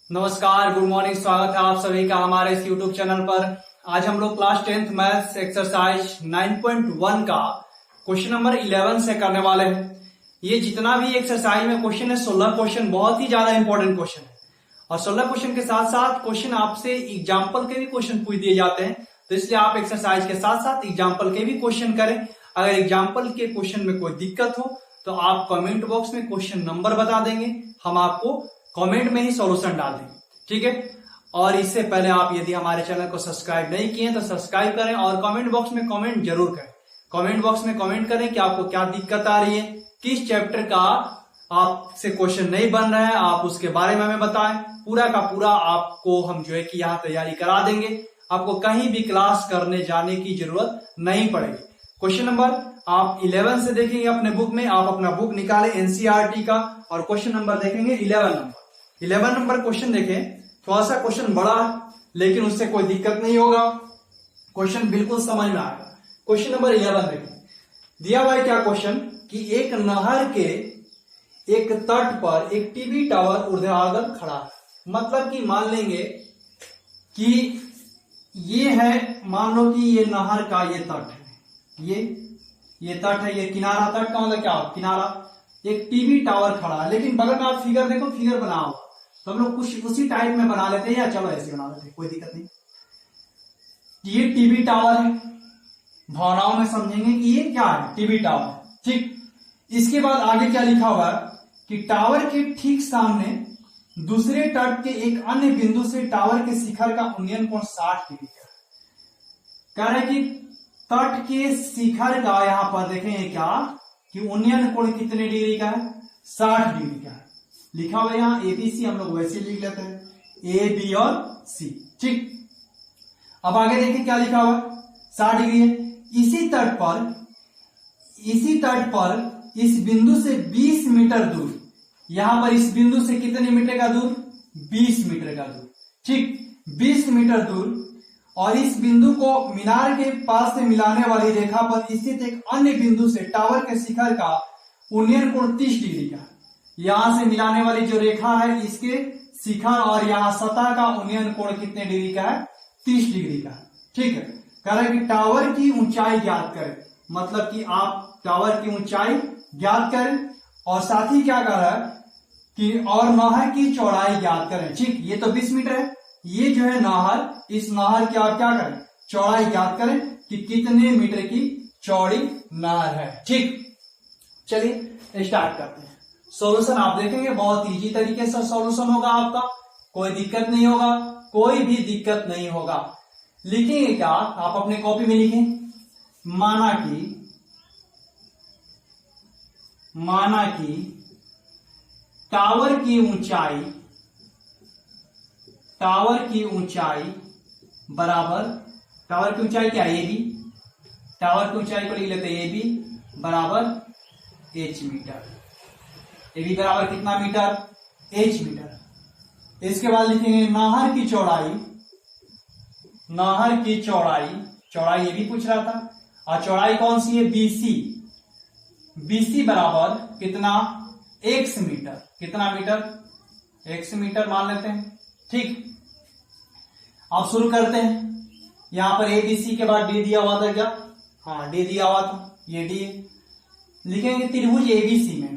नमस्कार, good morning. स्वागत है आप सभी का हमारे इस यूट्यूब चैनल पर। आज हम लोग क्लास 10th मैथ्स एक्सरसाइज 9.1 का क्वेश्चन नंबर 11 से करने वाले हैं। ये जितना भी एक्सरसाइज में क्वेश्चन है 16 क्वेश्चन बहुत ही ज्यादा इंपॉर्टेंट क्वेश्चन है और 16 क्वेश्चन के साथ साथ क्वेश्चन आपसे एग्जाम्पल के भी क्वेश्चन पूछ दिए जाते हैं, तो इसलिए आप एक्सरसाइज के साथ साथ एग्जाम्पल के भी क्वेश्चन करें। अगर एग्जाम्पल के क्वेश्चन में कोई दिक्कत हो तो आप कमेंट बॉक्स में क्वेश्चन नंबर बता देंगे, हम आपको कमेंट में ही सॉल्यूशन डाल देंगे, ठीक है। और इससे पहले आप यदि हमारे चैनल को सब्सक्राइब नहीं किए तो सब्सक्राइब करें और कमेंट बॉक्स में कमेंट जरूर करें। कमेंट बॉक्स में कमेंट करें कि आपको क्या दिक्कत आ रही है, किस चैप्टर का आपसे क्वेश्चन नहीं बन रहा है, आप उसके बारे में हमें बताएं। पूरा का पूरा आपको हम जो है कि यहाँ तैयारी करा देंगे, आपको कहीं भी क्लास करने जाने की जरूरत नहीं पड़ेगी। क्वेश्चन नंबर आप 11 से देखेंगे अपने बुक में, आप अपना बुक निकालें एनसीईआरटी का और क्वेश्चन नंबर देखेंगे 11 नंबर क्वेश्चन देखें। थोड़ा सा क्वेश्चन बड़ा है लेकिन उससे कोई दिक्कत नहीं होगा, क्वेश्चन बिल्कुल समझ में आएगा। क्वेश्चन नंबर 11 देखें। दिया हुआ है क्या क्वेश्चन कि एक नहर के एक तट पर एक टीवी टावर ऊर्ध्वाधर खड़ा है। मतलब कि मान लेंगे कि ये है, मान लो कि ये नहर का ये तट है, ये तट है, ये किनारा। तट का मतलब क्या हो, किनारा। एक टीवी टावर खड़ा है, लेकिन बगल में आप फिगर देखो, फिगर बना हुआ, तो हम लोग कुछ उसी टाइप में बना लेते हैं, या चलो ऐसे बना लेते हैं, कोई दिक्कत नहीं। ये टीवी टावर है, भावनाओं में समझेंगे कि ये क्या है, टीवी टावर, ठीक। इसके बाद आगे क्या लिखा हुआ है कि टावर के ठीक सामने दूसरे तट के एक अन्य बिंदु से टावर के शिखर का उन्नयन कोण 60 डिग्री का। कह रहे कि तट के शिखर का यहां पर देखें क्या कि उन्नयन कोण कितने डिग्री का है, 60 डिग्री का है। लिखा हुआ यहां एबीसी, हम लोग वैसे लिख लेते हैं ए बी और सी, ठीक। अब आगे देखिए क्या लिखा हुआ, 60 डिग्री है। इसी तट पर इस बिंदु से 20 मीटर दूर, यहां पर इस बिंदु से कितने मीटर का दूर, 20 मीटर का दूर, ठीक, 20 मीटर दूर। और इस बिंदु को मीनार के पास से मिलाने वाली रेखा पर स्थित एक अन्य बिंदु से टावर के शिखर का उन्नयन कोण 30 डिग्री का। यहां से मिलाने वाली जो रेखा है इसके शिखर और यहां सतह का उन्नयन कोण कितने डिग्री का है, 30 डिग्री का, ठीक है। कह रहा है कि टावर की ऊंचाई ज्ञात करें, मतलब कि आप टावर की ऊंचाई ज्ञात करें और साथ ही क्या कर रहा है कि और नहर की चौड़ाई ज्ञात करें, ठीक। ये तो 20 मीटर है, ये जो है नहर, इस नहर की आप क्या करें, चौड़ाई ज्ञात करें कि कितने मीटर की चौड़ी नहर है, ठीक। चलिए स्टार्ट करते हैं। सॉल्यूशन आप देखेंगे बहुत इजी तरीके से सॉल्यूशन होगा आपका, कोई दिक्कत नहीं होगा, कोई भी दिक्कत नहीं होगा। लिखेंगे क्या, आप अपने कॉपी में लिखें, माना कि टावर की ऊंचाई बराबर, टावर की ऊंचाई क्या है, ए बी। टावर की ऊंचाई को लिख लेते हैं ए बी बराबर एच मीटर। ए बी बराबर कितना मीटर, एच मीटर। इसके बाद लिखेंगे नहर की चौड़ाई ये भी पूछ रहा था, और चौड़ाई कौन सी है, बीसी बराबर कितना, एक्स मीटर। कितना मीटर, एक्स मीटर मान लेते हैं, ठीक। अब शुरू करते हैं। यहां पर एबीसी के बाद डी दिया हुआ था क्या, हाँ डी दिया हुआ था, ये डी लिखेंगे। त्रिभुज एबीसी में,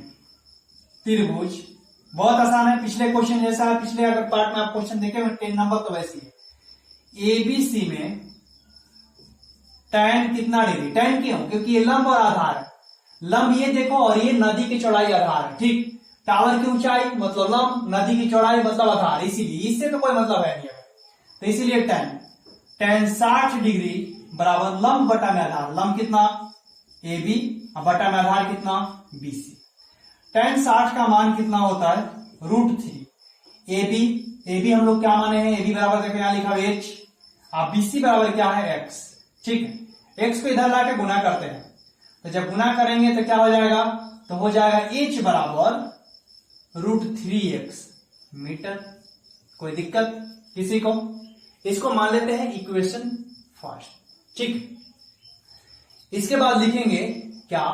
त्रिभुज बहुत आसान है, पिछले क्वेश्चन जैसा है, पिछले अगर पार्ट में आप क्वेश्चन देखें 10 नंबर तो वैसी है। एबीसी में tan कितना डिग्री, tan क्यों, क्योंकि ये लंब और आधार है। लंब ये देखो और ये नदी की चौड़ाई आधार है, ठीक। टावर की ऊंचाई मतलब लंब, नदी की चौड़ाई मतलब आधार, इसीलिए इससे तो कोई मतलब है नहीं, तो इसीलिए tan 60 डिग्री बराबर लंब बटा में आधार। लंब कितना, ए बी, बटा में आधार कितना, बीसी। tan 60 का मान कितना होता है, √3। ए बी हम लोग क्या माने हैं, ए बी बराबर देखो यहां लिखा है एच, अब बीसी बराबर क्या है, एक्स, ठीक है। एक्स को इधर लाके गुना करते हैं, तो जब गुना करेंगे तो क्या हो जाएगा, तो हो जाएगा एच बराबर √3x मीटर। कोई दिक्कत किसी को, इसको मान लेते हैं इक्वेशन फर्स्ट, ठीक। इसके बाद लिखेंगे क्या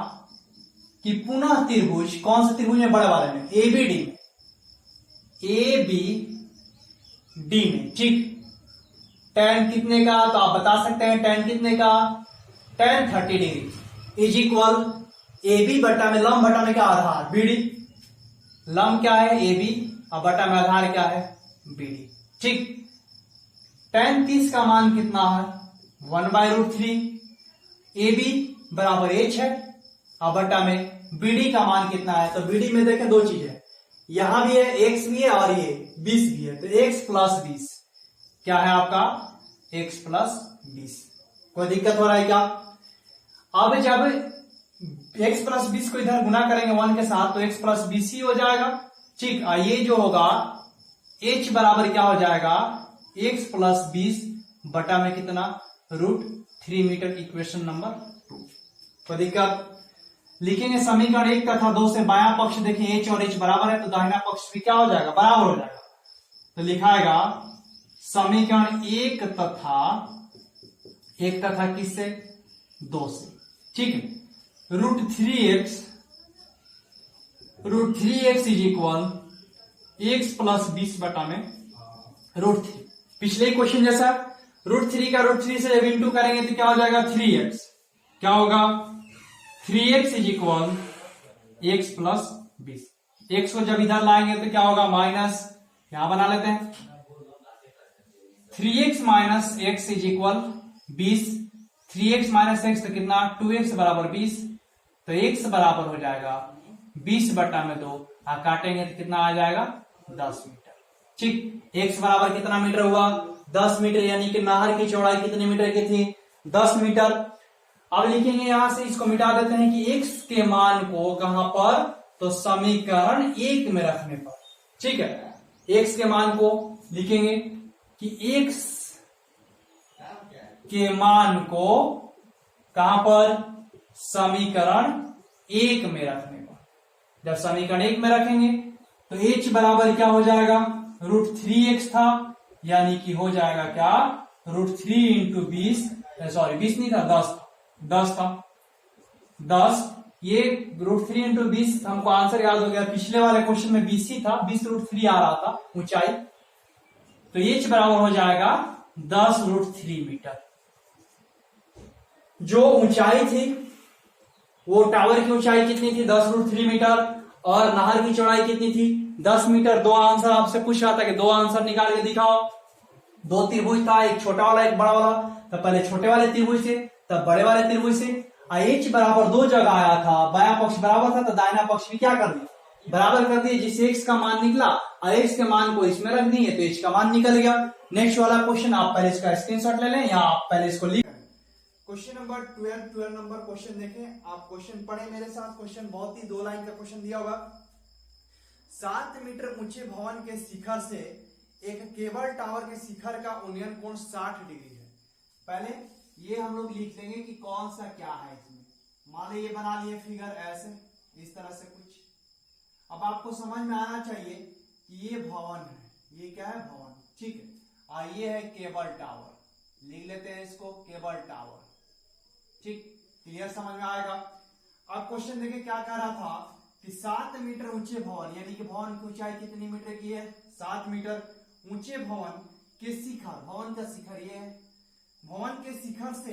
कि पुनः त्रिभुज, कौन से त्रिभुज में, बड़े वाले में, एबीडी में, ए बी डी में। ठीक, tan कितने का, तो आप बता सकते हैं tan कितने का, tan 30 degree is equal A B बटा में लंब बटा में क्या आधार बी डी। लंब क्या है ए बी और बटा में आधार क्या है बी डी। ठीक, tan 30 का मान कितना है 1/√3। ए बी बराबर एच है और बटा में बीडी का मान कितना है, तो बीडी में देखें दो चीज है, यहां भी है एक्स भी है और ये 20 भी है, तो x प्लस 20 क्या है आपका x प्लस 20। कोई दिक्कत हो रहा है क्या? अब जब x प्लस 20 को इधर गुना करेंगे 1 के साथ तो x प्लस 20 ही हो जाएगा। ठीक, ये जो होगा h बराबर क्या हो जाएगा x प्लस 20 बटा में कितना √3 मीटर, इक्वेशन नंबर 2। कोई दिक्कत? लिखेंगे समीकरण 1 तथा 2 से बायां पक्ष देखिए h और h बराबर है तो दाहिना पक्ष भी क्या हो जाएगा बराबर हो जाएगा, तो लिखाएगा समीकरण 1 तथा किससे 2 से। ठीक है, √3x is equal x plus 20 बटा में √3। पिछले क्वेश्चन जैसा √3 का √3 से जब इंटू करेंगे तो क्या हो जाएगा 3x, क्या होगा 3x is equal x plus 20। x को जब इधर लाएंगे तो क्या होगा माइनस, यहां बना लेते हैं 3x minus x is equal 20। 3x minus x तो कितना 2x बराबर 20, तो x बराबर हो जाएगा 20 बटा में 2, काटेंगे तो कितना आ जाएगा 10 मीटर। ठीक, x बराबर कितना मीटर हुआ 10 मीटर, यानी कि नहर की चौड़ाई कितने मीटर की थी 10 मीटर। अब लिखेंगे यहां से इसको मिटा देते हैं कि x के मान को कहां पर, तो समीकरण 1 में रखने पर। ठीक है, x के मान को लिखेंगे कि x के मान को कहां पर, समीकरण 1 में रखने पर। जब समीकरण 1 में रखेंगे तो h बराबर क्या हो जाएगा √3x था, यानी कि हो जाएगा क्या √3 इंटू 20, सॉरी 20 नहीं था 10 था 10। ये √3 इंटू 20 हमको आंसर याद हो गया, पिछले वाले क्वेश्चन में 20 ही था, 20 √3 आ रहा था ऊंचाई, तो h बराबर हो जाएगा 10√3 मीटर। जो ऊंचाई थी वो टावर की ऊंचाई कितनी थी 10√3 मीटर और नहर की चौड़ाई कितनी थी 10 मीटर। दो आंसर आपसे पूछ रहा था कि दो आंसर निकाल के दिखाओ। दो त्रिभुज था, एक छोटा वाला एक बड़ा वाला, तो पहले छोटे वाले त्रिभुज से तब बड़े वाले त्रिभुज से। h बराबर 2 जगह आया था, बायां पक्ष बराबर था तो दाहिना पक्ष भी क्या कर दिया बराबर कर दिए, जिससे x का मान निकला और x के मान को इसमें रख दिए तो h का मान निकल गया। नेक्स्ट वाला क्वेश्चन आप पहले इसका स्क्रीनशॉट ले लें या आप पहले इसको लिख। क्वेश्चन नंबर 12 नंबर क्वेश्चन देखें, आप क्वेश्चन पढ़े मेरे साथ। क्वेश्चन बहुत ही 2 लाइन का क्वेश्चन दिया होगा। 7 मीटर ऊंचे भवन के शिखर से एक केबल टावर के शिखर का उन्नयन कोण 60 डिग्री है। पहले ये हम लोग लिख लेंगे कि कौन सा क्या है इसमें। मान लो ये बना लिए फिगर ऐसे, इस तरह से कुछ। अब आपको समझ में आना चाहिए कि ये भवन है, ये क्या है भवन, ठीक है, और ये है केबल टावर, लिख लेते हैं इसको केबल टावर। ठीक, क्लियर समझ में आएगा। अब क्वेश्चन देखिए क्या कह रहा था कि 7 मीटर ऊंचे भवन, यानी कि भवन की ऊंचाई कितनी मीटर की है 7 मीटर ऊंचे भवन के शिखर, भवन का शिखर ये है, भवन के शिखर से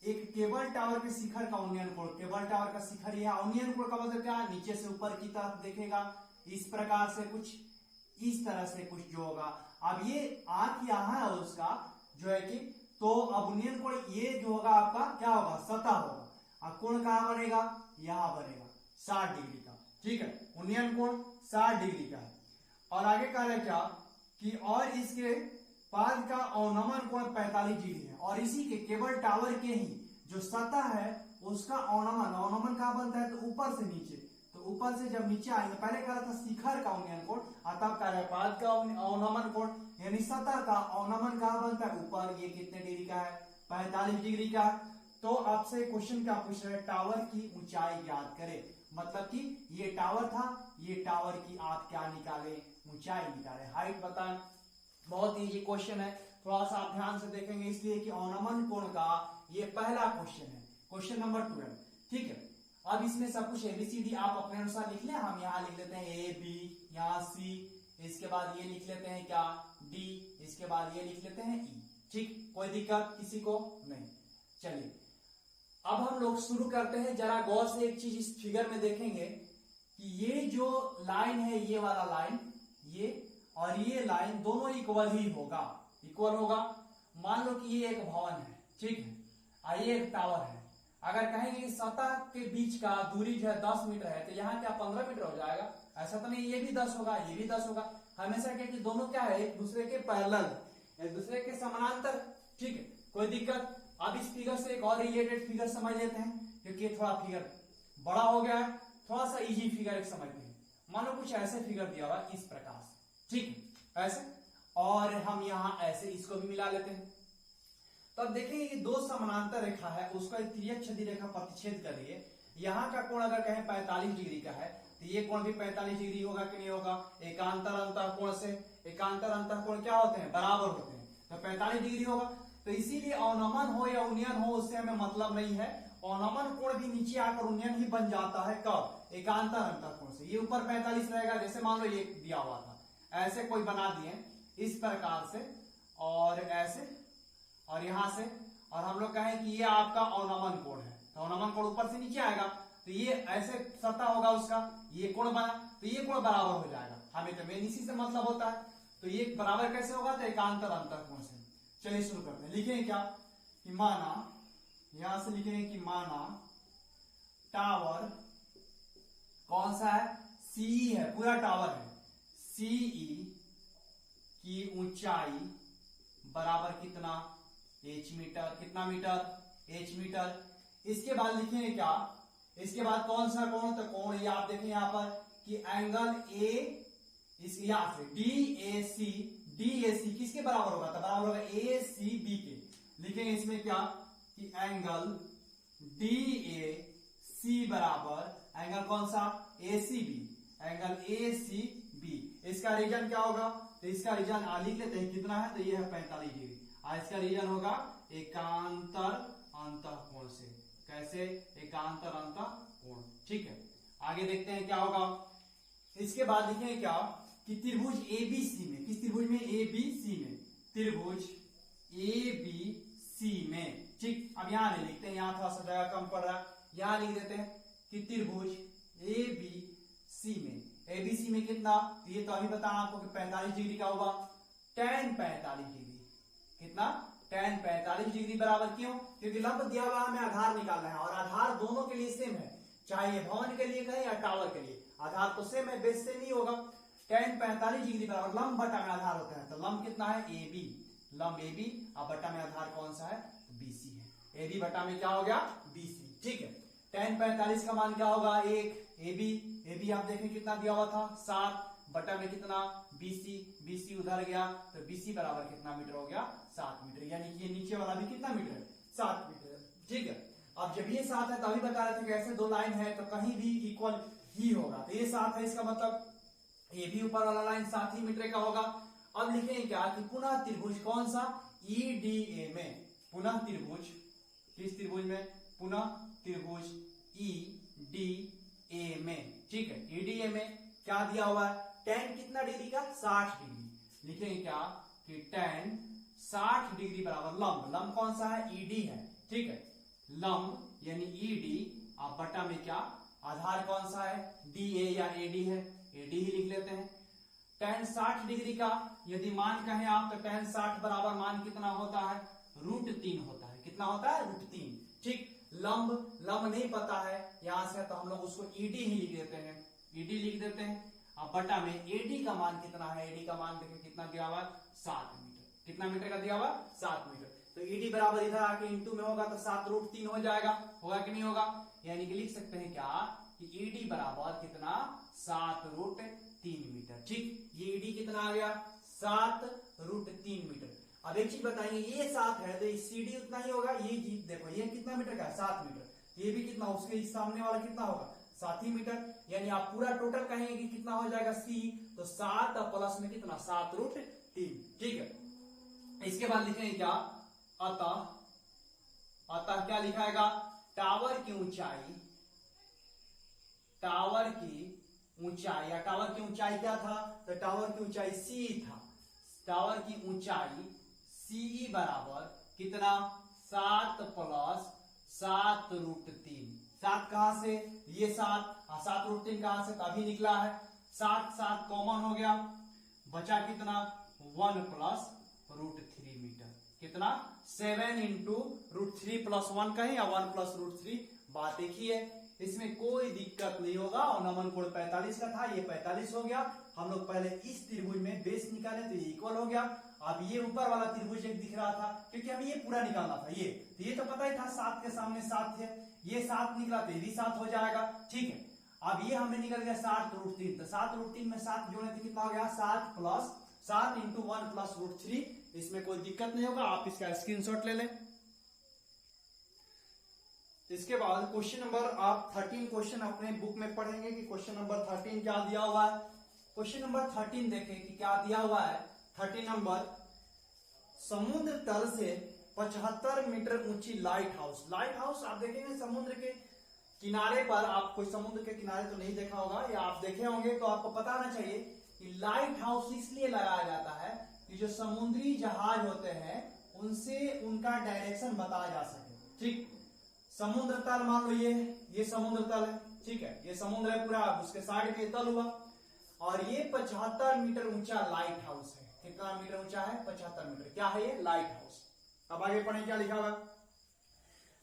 एक केबल टावर के शिखर का उन्नयन कोण, केबल टावर का शिखर यह उन्नयन कोण का मतलब क्या है, नीचे से ऊपर की तरफ देखेगा इस प्रकार से कुछ, इस तरह से कुछ जो होगा। अब ये आंख यहाँ है उसका जो है कि, तो अब उन्नयन कोण ये जो होगा आपका क्या होगा सतह होगा, अब कोण कहां बनेगा यहां बनेगा 60 डिग्री का। ठीक है, उन्नयन कोण 60 डिग्री का है। और आगे कह रहे क्या कि और इसके पाद का अवनमन कोण 45 डिग्री है, और इसी के केबल टावर के ही जो सतह है उसका अवनमन कहां बनता है, तो ऊपर से नीचे, तो ऊपर से जब नीचे आएंगे, पहले कह रहा था शिखर का उन्नयन कोण, तब कह रहा है पाद का अवनमन कोण, यानी सतह का अवनमन कहां बनता है ऊपर, ये कितने डिग्री का है 45 डिग्री का। तो आपसे क्वेश्चन क्या पूछ रहे हैं, टावर की ऊंचाई ज्ञात करें, मतलब कि ये टावर था, ये टावर की आप क्या निकाले ऊंचाई निकाले, हाइट बताएं। बहुत इजी क्वेश्चन है, थोड़ा सा आप ध्यान से देखेंगे इसलिए कि अवनमन कोण का ये पहला क्वेश्चन है, क्वेश्चन नंबर 12। ठीक है, अब इसमें सब कुछ एबीसीडी आप अपने अनुसार लिख लें, हम यहाँ लिख लेते हैं ए बी, यहाँ सी, इसके बाद ये लिख लेते हैं क्या, डी, इसके बाद ये लिख लेते हैं ई। ठीक, कोई दिक्कत किसी को नहीं। चलिए अब हम लोग शुरू करते हैं। जरा गौर से एक चीज इस फिगर में देखेंगे कि ये जो लाइन है, ये वाला लाइन, ये और ये लाइन दोनों इक्वल ही होगा, इक्वल होगा। मान लो कि ये एक भवन है, ठीक है, और ये एक टावर है। अगर कहेंगे कि सतह के बीच का दूरी जो है 10 मीटर है, तो यहाँ क्या 15 मीटर हो जाएगा? ऐसा तो नहीं, ये भी 10 होगा, ये भी 10 होगा। हमेशा क्या कि दोनों क्या है, एक दूसरे के पैरेलल, एक दूसरे के समानांतर। ठीक है, कोई दिक्कत। अब इस फिगर से एक और रिलेटेड फिगर समझ लेते हैं, क्योंकि ये थोड़ा फिगर बड़ा हो गया है, थोड़ा सा इजी फिगर एक समझते हैं। मानो कुछ ऐसे फिगर दिया हुआ इस प्रकार से, ठीक है, ऐसे, और हम यहां ऐसे इसको भी मिला लेते हैं। तो अब देखेंगे कि दो समानांतर रेखा है, उसका एक तिर्यक छदी रेखा प्रतिच्छेद कर रही है। यहाँ का कोण अगर कहें 45 डिग्री का है, तो ये कोण भी 45 डिग्री होगा कि नहीं होगा? एकांतर अंतः कोण से एकांतर अंतः कोण क्या होते हैं? बराबर होते हैं, तो 45 डिग्री होगा। तो इसीलिए अवनमन हो या उन्नयन हो, उससे हमें मतलब नहीं है। अवनमन कोण भी नीचे आकर उन्नयन ही बन जाता है, कब? एकांतर अंतः कोण से। ये ऊपर 45 रहेगा, जैसे मान लो ये दिया हुआ था, ऐसे कोई बना दिए इस प्रकार से, और ऐसे, और यहां से, और हम लोग कहें कि ये आपका अवनमन कोण है, तो अवनमन कोण ऊपर से नीचे आएगा, तो ये ऐसे सतह होगा उसका, ये कोण बना, तो ये कोण बराबर हो जाएगा। हमें तो मेन इसी से मतलब होता है। तो ये बराबर कैसे होगा? तो एकांतर अंतः कोण से। चलिए शुरू करते हैं। लिखेंगे क्या कि माना, यहां से लिखेंगे कि माना टावर कौन सा है? सीई है, पूरा टावर है। सीई की ऊंचाई बराबर कितना? H metre. कितना मीटर? H metre. इसके बाद लिखेंगे क्या? इसके बाद कौन सा कोण? तो कोण ये आप देखें यहां पर कि एंगल ए, इस यहां से डीएसी किसके बराबर होगा? तो बराबर होगा ए सी बी के। लिखेंगे इसमें क्या कि एंगल डीएसी बराबर एंगल कौन सा? एसीबी। Angle ACB. इसका रीजन क्या होगा? तो इसका रीजन लिख लेते हैं कितना है, तो ये है 45 डिग्री। इसका रीजन होगा एकांतर अंतः कोण से। कैसे? एकांतर अंतः कोण। ठीक है, आगे देखते हैं क्या होगा। इसके बाद लिखेंगे क्या कि त्रिभुज एबीसी में, किस त्रिभुज में? एबीसी में, त्रिभुज एबीसी में। ठीक, अब यहां नहीं लिखते हैं, यहां थोड़ा सा जगह कम पड़ रहा है, यहां लिख देते हैं कि त्रिभुज एबीसी में। एबीसी में कितना? तो ये तो अभी बता आपको कि 45 डिग्री का होगा। tan 45 degree. कितना? tan 45 डिग्री बराबर क्यों? क्योंकि लंब दिया हुआ हमें आधार निकालना है, और आधार दोनों के लिए सेम है, चाहे ये भवन के लिए कहें या टावर के लिए, आधार तो सेम है, बेस सेम ही होगा। tan 45 डिग्री बराबर लंब बटा में आधार होता है, तो लंब कितना है? AB। लंब AB, और बटा में आधार कौन सा है? BC है। AB बटा में क्या हो गया? BC। ठीक है, tan 45 का मान क्या होगा? 1। AB आप देखें कितना दिया हुआ था? 7, बटा में कितना? BC उधर गया, तो BC बराबर कितना मीटर हो गया? 7 मीटर। यानी कि ये नीचे वाला भी कितना मीटर है? 7 मीटर। ठीक है, अब जब ये 7 है, तभी बता रहे थे कि ऐसे दो लाइन है तो कहीं भी इक्वल ही होगा। तो ये 7 है, इसका मतलब ये भी ऊपर वाला लाइन 7 ही मीटर का होगा। अब लिखेंगे क्या कि पुनः त्रिभुज कौन सा? EDA में। पुनः त्रिभुज, किस त्रिभुज में? पुनः त्रिभुज EDA में। ठीक है, EDA में क्या दिया हुआ है? tan कितना डिग्री का? 60 डिग्री। लिखेंगे क्या कि tan 60 डिग्री बराबर लंब, लंब कौन सा है? ED है। ठीक है, लंब यानी ED, आप बटा में क्या? आधार कौन सा है? DA या AD है, AD ही लिख लेते हैं। tan 60 डिग्री का यदि मान कहें आप, तो tan 60 बराबर मान कितना होता है? √3 होता है। कितना होता है? √3। ठीक, लंब नहीं पता है यहां से, तो हम लोग उसको ED ही लिख देते हैं, ED लिख देते हैं। अब बटा में AD का मान कितना है? AD का मान देखिए कितना दिया हुआ? 7 मीटर। कितना मीटर का दिया हुआ? 7 मीटर। तो ED बराबर इधर आके इंटू में होगा, तो 7√3 हो जाएगा। होगा कि नहीं होगा? यानी कि लिख सकते हैं क्या कि ED बराबर कितना? 7√3 मीटर। ठीक, ये ED कितना आ गया? 7√3 मीटर। अब एक चीज बताइए, ये 7 है तो CD उतना ही होगा। ये देखो ये कितना मीटर का है? 7 मीटर। ये भी कितना? उसके सामने वाला कितना होगा? 7 ही मीटर। यानी आप पूरा टोटल कहेंगे कि कितना हो जाएगा? C, तो 7 प्लस में कितना? 7√3। ठीक है, इसके बाद लिखेंगे क्या? अतः क्या लिखाएगा? टावर की ऊंचाई, या टावर की ऊंचाई क्या था, तो टावर की ऊंचाई सी था। टावर की ऊंचाई सी बराबर कितना, 7 + 7√3। 7 कहां से, ये 7√3 कहां से, अभी निकला है। 7 7 कॉमन हो गया, बचा कितना, 1 + √3 मीटर। कितना, 7 × √3 + 1 कहें या 1 + √3, बात एक ही है। इसमें कोई दिक्कत नहीं होगा। और नमन कोण 45 का था, ये 45 हो गया। हम लोग पहले इस त्रिभुज में बेस निकाले तो ये इक्वल हो गया। अब ये ऊपर वाला त्रिभुज एक दिख रहा था, क्योंकि हमें ये पूरा निकालना था। ये तो पता ही था, 7 के सामने 7 है, ये 7 निकला तो ये भी 7 हो जाएगा। ठीक है, अब ये हमें निकल गया 7√3, तो 7√3 में 7 जोड़े तो कितना हो गया, 7 + 7 × 1 + √3। इसमें कोई दिक्कत नहीं होगा, आप इसका स्क्रीनशॉट ले लें। इसके बाद क्वेश्चन नंबर आप 13 क्वेश्चन अपने बुक में पढ़ेंगे कि क्वेश्चन नंबर 13 क्या दिया हुआ है। क्वेश्चन नंबर 13 देखें कि क्या दिया हुआ है। 13 नंबर, समुद्र तल से 75 मीटर ऊंची लाइट हाउस। लाइट हाउस आप देखेंगे समुद्र के किनारे पर, आप कोई समुद्र के किनारे तो नहीं देखा होगा, या आप देखे होंगे तो आपको पता होना चाहिए कि लाइट हाउस इसलिए लगाया जाता है कि जो समुद्री जहाज होते हैं उनसे उनका डायरेक्शन बताया जा सके। ठीक, समुद्र तल मान लो ये समुद्र तल है, ठीक है, ये समुद्र है पूरा, उसके साइड में तल हुआ, और ये 75 मीटर ऊंचा लाइट हाउस है। कितना मीटर ऊंचा है, 75 मीटर। क्या है ये, लाइट हाउस। अब आगे पढ़ें क्या लिखा हुआ।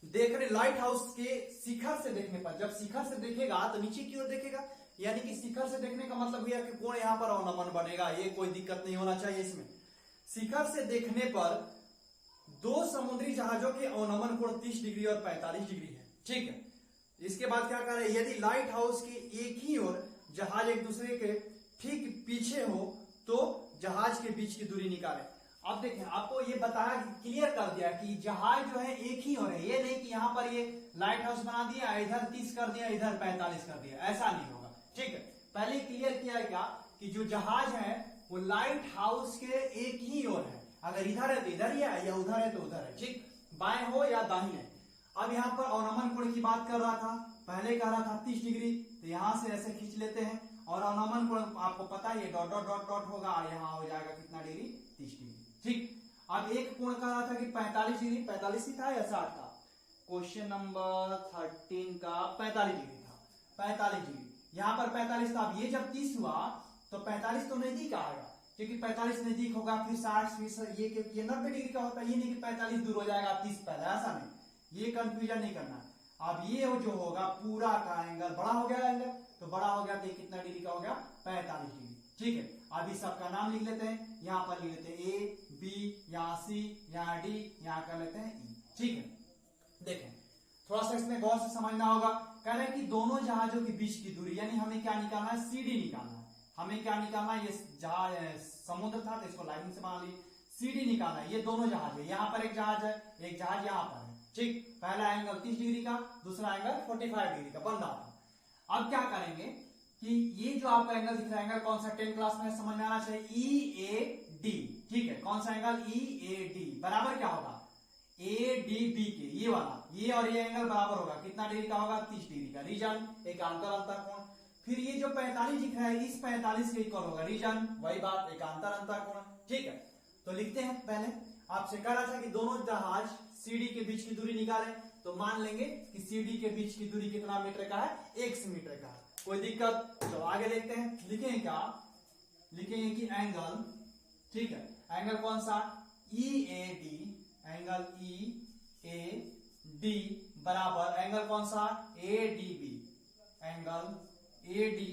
देख रहे, लाइट हाउस के शिखर से देखने पर, जब शिखर से देखेगा तो नीचे की ओर देखेगा, यानी कि शिखर से देखने का मतलब यह है कि कोण यहां पर अवनमन बनेगा, ये कोई दिक्कत नहीं होना चाहिए इसमें। शिखर से देखने पर 2 समुद्री जहाजों के अवनमन कोण 30 डिग्री और 45 डिग्री है। ठीक है, इसके बाद क्या कर रहे हैं, यदि लाइट हाउस की एक ही ओर जहाज एक दूसरे के ठीक पीछे हो तो जहाज के बीच की दूरी निकालें। अब देखें, आपको ये बताया, क्लियर कर दिया कि जहाज जो है एक ही हो रहे, ये नहीं कि यहां पर ये लाइट हाउस बना दिया, इधर 30 कर दिया, इधर 45 कर दिया, ऐसा नहीं होगा। ठीक है, पहले क्लियर किया क्या कि जो जहाज है वो लाइट हाउस के एक ही ओर है, अगर इधर है तो इधर ही है, या उधर है तो उधर है। ठीक, बाएं हो या दाहिने। अब यहां पर अवनमन कोण की बात कर रहा था, पहले कह रहा था 30 डिग्री, तो यहां से ऐसे खींच लेते हैं, और अवनमन कोण आपको पता है डॉट डॉट डॉट डॉट होगा, यहां हो जाएगा कितना डिग्री, 30 डिग्री। ठीक, अब एक कोण कह रहा था कि 45 डिग्री, 45 ही था या 60 था, क्वेश्चन नंबर 13 का 45 डिग्री था, 45 डिग्री, यहां पर 45 था। अब ये जब 30 हुआ तो 45 तो नजदीक आएगा, क्योंकि 45 नजदीक होगा, फिर 60, फिर ये 90 डिग्री का होता है, ये नहीं कि 45 दूर हो जाएगा 30 पहले, ऐसा नहीं, ये कंफ्यूजन नहीं करना। अब ये जो होगा पूरा का एंगल बड़ा हो गया, एंगल तो बड़ा हो गया, तो कितना डिग्री का हो गया, 45 डिग्री। ठीक है, अभी सबका नाम लिख लेते हैं, यहां पर लिख लेते हैं ए, बी, यहाँ सी, यहाँ डी, यहाँ कर लेते हैं ई। ठीक है, देखें थोड़ा सा इसमें गौर से समझना होगा। कह रहे हैं कि दोनों जहाजों के बीच की दूरी, यानी हमें क्या निकालना है, सीडी निकालना है। हमें क्या निकालना है, ये जहाज समुद्र था तो इसको लाइन से बना ली, सीडी निकालना है। ये दोनों जहाज है, यहां पर एक जहाज है, एक जहाज यहां पर है। ठीक, पहला एंगल 30 डिग्री का, दूसरा एंगल 45 डिग्री का बन रहा था। अब क्या करेंगे कि ये जो आपका एंगल दिख रहा है, एंगल कौन सा 10 क्लास में समझ में आना चाहिए, ई ए डी। ठीक है, कौन सा एंगल, ई ए डी बराबर क्या होगा, ए डी बी के, ये वाला, ये और ये एंगल बराबर होगा, कितना डिग्री का होगा, 30 डिग्री का। रीजन एकांतर अंतर कोण। फिर ये जो 45 दिख रहा है, इस 45 के इक्वल होगा, रीजन वही बात, एकांतर अंतर कोण। ठीक है, तो लिखते हैं। पहले आपसे कह रहा था कि दोनों जहाज सीडी के बीच की दूरी निकालें, तो मान लेंगे कि सीडी के बीच की दूरी कितना मीटर का है, 1 मीटर का है। कोई दिक्कत, तो आगे देखते हैं, लिखेंगे क्या, लिखेंगे कि एंगल, ठीक है, एंगल कौन सा, E A D, angle E A D बराबर एंगल कौन सा, A D B, angle A D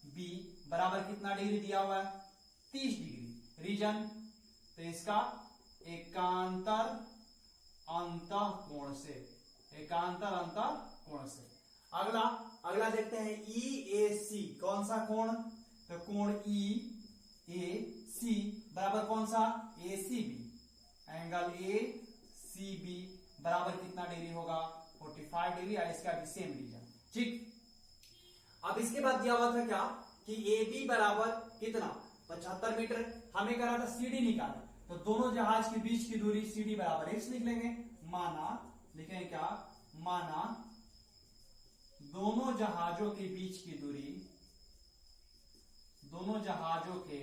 B बराबर कितना डिग्री दिया हुआ है, 30 डिग्री। रीजन, तो इसका एकांतर अंतः कोण से, एकांतर अंतः कोण से। अगला देखते हैं ई ए सी, कौन सा कोण, तो कोण ई ए सी बराबर कौन सा, A C B, angle A C B बराबर कितना डिग्री होगा, 45 डिग्री, और इसका भी सेम रीजन। ठीक, अब इसके बाद दिया हुआ था क्या कि ए बी बराबर कितना, 75 मीटर। हमें कह रहा था सीडी निकालना, तो दोनों जहाज के बीच की दूरी सीडी बराबर x लिख लेंगे। माना, लिखेंगे क्या, माना दोनों जहाजों के बीच की दूरी दोनों जहाजों के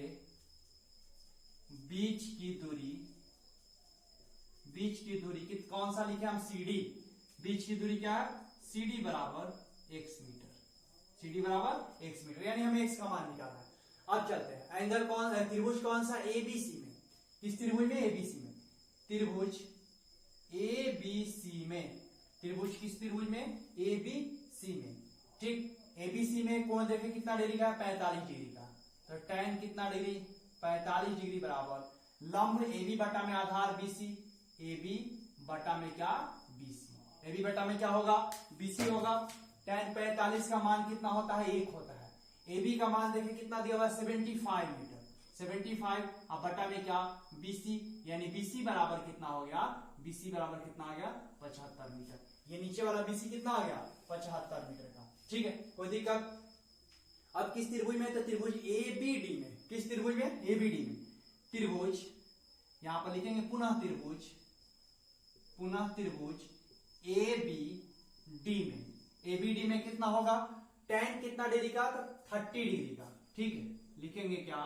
बीच की दूरी कौन सा लिखे हम, CD। बीच की दूरी क्या है, CD बराबर x मीटर। CD बराबर x मीटर, यानी हमें x का मान निकालना है। अब चलते हैं, एंगल त्रिभुज कौन सा, ABC में। किस त्रिभुज में, ABC में। त्रिभुज ABC में, त्रिभुज किस त्रिभुज में, ABC में। ठीक, ABC में कोण देखें कितना डिग्री का, 45 डिग्री का। तो tan कितना डिग्री, 45 डिग्री बराबर लंब AB बटा में आधार BC, AB बटा में क्या, BC। AB बटा में क्या होगा, BC होगा। tan 45 का मान कितना होता है, 1 होता है। AB का मान देखें कितना दिया हुआ, 75 मीटर, 75। अब बटा में क्या, BC, यानी BC बराबर कितना हो गया, BC बराबर कितना आ गया, 75 मीटर। ये नीचे वाला BC कितना आ गया, 75 मीटर का। ठीक है, कोई दिक्कत। अब किस त्रिभुज में, तो त्रिभुज ABD में। किस त्रिभुज में, ABD में। त्रिभुज, यहां पर लिखेंगे पुनः त्रिभुज ABD में। ABD में कितना होगा, tan कितना डिग्री का, तो 30 डिग्री का। ठीक है, लिखेंगे क्या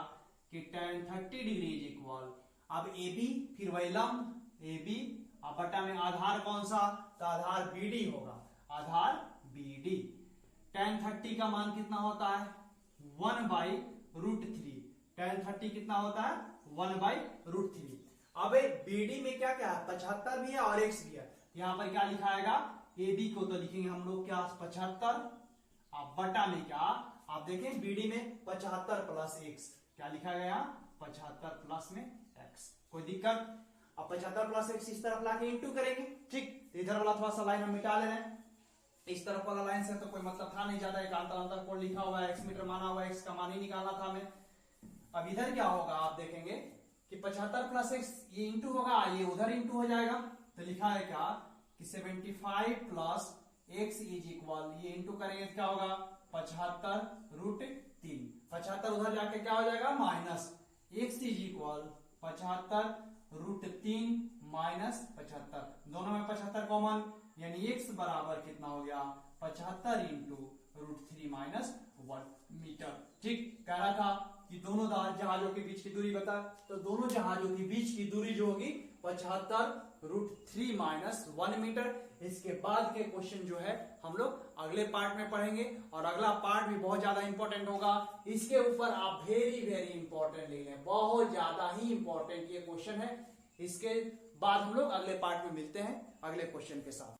कि tan 30 डिग्री इज इक्वल, अब AB फिर वही लंब AB, अब बटा में आधार कौन सा, तो आधार BD होगा, आधार BD। tan 30 का मान कितना होता है, 1/√3। tan 30 कितना होता है, 1/√3। अब BD में क्या क्या है, 75 भी है और x भी है। यहां पर क्या लिखाएगा, AB को तो लिखेंगे हम लोग क्या, 75। अब बटा में क्या, आप देखें BD में 75 प्लस x, क्या लिखा गया, 75 प्लस में x। कोई दिक्कत। अब 75 प्लस x इस तरफ लाके इंटू करेंगे। ठीक, इधर वाला थोड़ा सा लाइन हम मिटा ले रहे हैं, इस तरफ वाला लाइन से तो कोई मतलब था नहीं ज्यादा, एक अंतर कोण लिखा हुआ है, x मीटर माना हुआ है, x का मान ही निकालना था हमें। अब इधर क्या होगा, आप देखेंगे कि 75 प्लस x ये इंटू होगा, ये उधर इंटू हो जाएगा। तो लिखा है क्या कि 75 प्लस x इज इक्वल, ये इंटू करेंगे क्या होगा, 75√3। 75 उधर जाके क्या हो जाएगा, minus, x is equal 75√3 minus 75, दोनों में 75 कॉमन, यानी x बराबर कितना हो गया, 75 इंटू √3 माइनस 1 मीटर। ठीक, कह रहा था कि दोनों जहाजों के बीच की दूरी बता, तो दोनों जहाजों के बीच की दूरी जो होगी 75√3 माइनस 1 मीटर। इसके बाद के क्वेश्चन जो है हम लोग अगले पार्ट में पढ़ेंगे, और अगला पार्ट भी बहुत ज्यादा इंपॉर्टेंट होगा। इसके ऊपर आप वेरी वेरी इंपॉर्टेंट लिख लें, बहुत ज्यादा ही इंपॉर्टेंट ये क्वेश्चन है। इसके बाद हम लोग अगले पार्ट में मिलते हैं अगले क्वेश्चन के साथ।